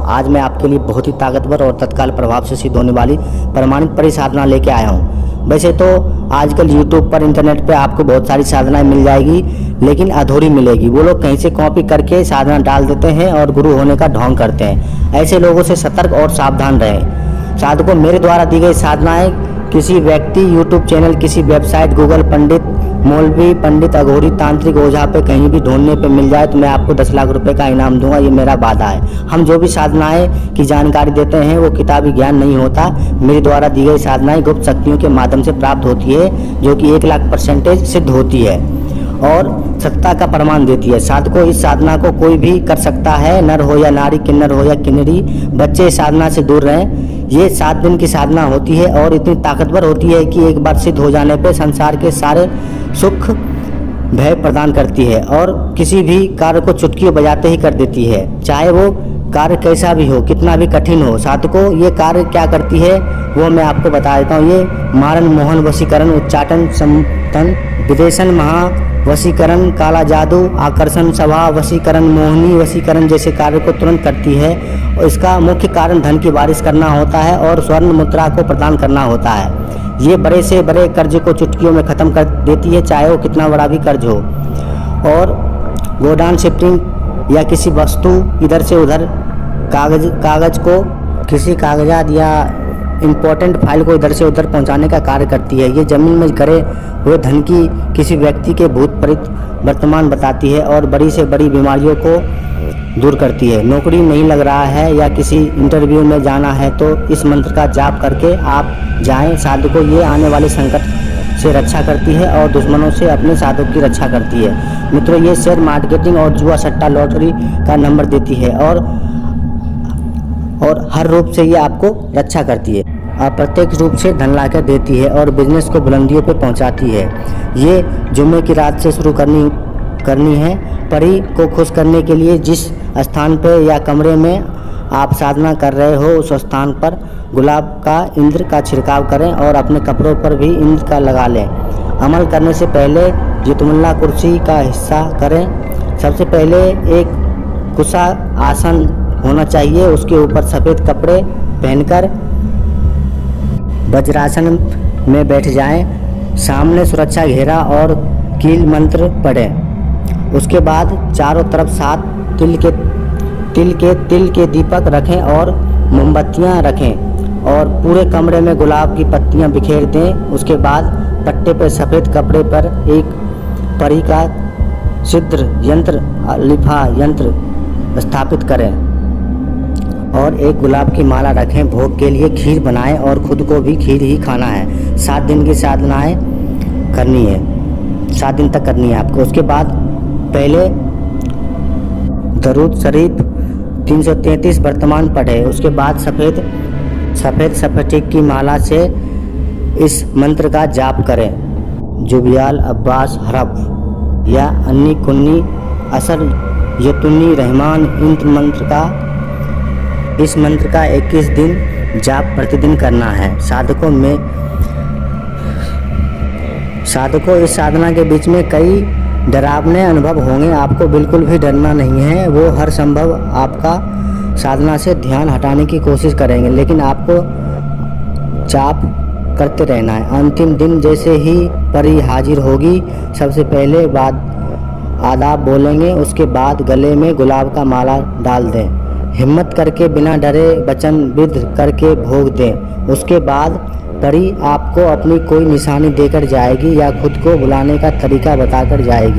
आज मैं आपके लिए बहुत ही ताकतवर और तत्काल प्रभाव से सिद्ध होने वाली प्रमाणित परिसाधना लेके आया हूँ। वैसे तो आजकल यूट्यूब पर इंटरनेट पे आपको बहुत सारी साधनाएं मिल जाएगी, लेकिन अधूरी मिलेगी। वो लोग कहीं से कॉपी करके साधना डाल देते हैं और गुरु होने का ढोंग करते हैं। ऐसे लोगों से सतर्क और सावधान रहें। साधकों, मेरे द्वारा दी गई साधनाएं किसी व्यक्ति, यूट्यूब चैनल, किसी वेबसाइट, गूगल, पंडित, मौलवी, पंडित, अघोरी, तांत्रिक, ओझा पे कहीं भी ढूंढने पे मिल जाए तो मैं आपको 10 लाख रुपए का इनाम दूंगा। ये मेरा वादा है। हम जो भी साधनाएं की जानकारी देते हैं वो किताबी ज्ञान नहीं होता। मेरे द्वारा दी गई साधनाएं गुप्त शक्तियों के माध्यम से प्राप्त होती है, जो कि 1,00,000% सिद्ध होती है और सत्ता का प्रमाण देती है। साधकों, इस साधना को कोई भी कर सकता है, नर हो या नारी, किन्नर हो या किन्नरी। बच्चे इस साधना से दूर रहें। ये 7 दिन की साधना होती है और इतनी ताकतवर होती है कि एक बार सिद्ध हो जाने पे संसार के सारे सुख भय प्रदान करती है और किसी भी कार्य को चुटकियों बजाते ही कर देती है, चाहे वो कार्य कैसा भी हो, कितना भी कठिन हो। साधकों, ये कार्य क्या करती है वो मैं आपको बता देता हूँ। ये मारण, मोहन, वशीकरण, उच्चाटन, संतन, विदेशन, महा वशीकरण, काला जादू, आकर्षण, सभा वशीकरण, मोहिनी वशीकरण जैसे कार्य को तुरंत करती है। और इसका मुख्य कारण धन की बारिश करना होता है और स्वर्ण मुद्रा को प्रदान करना होता है। ये बड़े से बड़े कर्ज को चुटकियों में ख़त्म कर देती है, चाहे वो कितना बड़ा भी कर्ज हो। और गोडाउन शिफ्टिंग या किसी वस्तु इधर से उधर, कागज को, किसी कागजात या इम्पोर्टेंट फाइल को इधर से उधर पहुंचाने का कार्य करती है। ये जमीन में गिरे हुए धन की, किसी व्यक्ति के भूत प्रेत वर्तमान बताती है और बड़ी से बड़ी बीमारियों को दूर करती है। नौकरी नहीं लग रहा है या किसी इंटरव्यू में जाना है तो इस मंत्र का जाप करके आप जाएं। साधकों, ये आने वाले संकट से रक्षा करती है और दुश्मनों से अपने साधक की रक्षा करती है। मित्रों, ये शेयर मार्केटिंग और जुआ सट्टा लॉटरी का नंबर देती है और हर रूप से ये आपको रक्षा करती है। अप्रत्यक्ष रूप से धन लाकर देती है और बिजनेस को बुलंदियों पे पहुंचाती है। ये जुम्मे की रात से शुरू करनी है। परी को खुश करने के लिए जिस स्थान पे या कमरे में आप साधना कर रहे हो उस स्थान पर गुलाब का, इंद्र का छिड़काव करें और अपने कपड़ों पर भी इंद्र का लगा लें। अमल करने से पहले जितमुल्ला कुर्सी का हिस्सा करें। सबसे पहले एक कुशा आसन होना चाहिए, उसके ऊपर सफ़ेद कपड़े पहनकर वज्रासन में बैठ जाएं। सामने सुरक्षा घेरा और कील मंत्र पढ़ें। उसके बाद चारों तरफ 7 तिल के दीपक रखें और मोमबत्तियां रखें और पूरे कमरे में गुलाब की पत्तियां बिखेर दें। उसके बाद पट्टे पर सफ़ेद कपड़े पर एक परी का सिद्र यंत्र, लिफा यंत्र स्थापित करें और एक गुलाब की माला रखें। भोग के लिए खीर बनाएं और खुद को भी खीर ही खाना है। 7 दिन की साधनाएं करनी है, 7 दिन तक करनी है आपको। उसके बाद पहले दरूद शरीफ 333 वर्तमान पढ़े। उसके बाद सफ़ेद स्फटिक की माला से इस मंत्र का जाप करें। जुबियाल अब्बास हरफ या अन्नी कुन्नी असर यतुन्नी रहमान इस मंत्र का 21 दिन जाप प्रतिदिन करना है। साधकों, इस साधना के बीच में कई डरावने अनुभव होंगे। आपको बिल्कुल भी डरना नहीं है। वो हर संभव आपका साधना से ध्यान हटाने की कोशिश करेंगे, लेकिन आपको जाप करते रहना है। अंतिम दिन जैसे ही परी हाजिर होगी, सबसे पहले आदाब बोलेंगे, उसके बाद गले में गुलाब का माला डाल दें। हिम्मत करके बिना डरे वचन विध करके भोग दें। उसके बाद परी आपको अपनी कोई निशानी देकर जाएगी या खुद को बुलाने का तरीका बताकर जाएगी।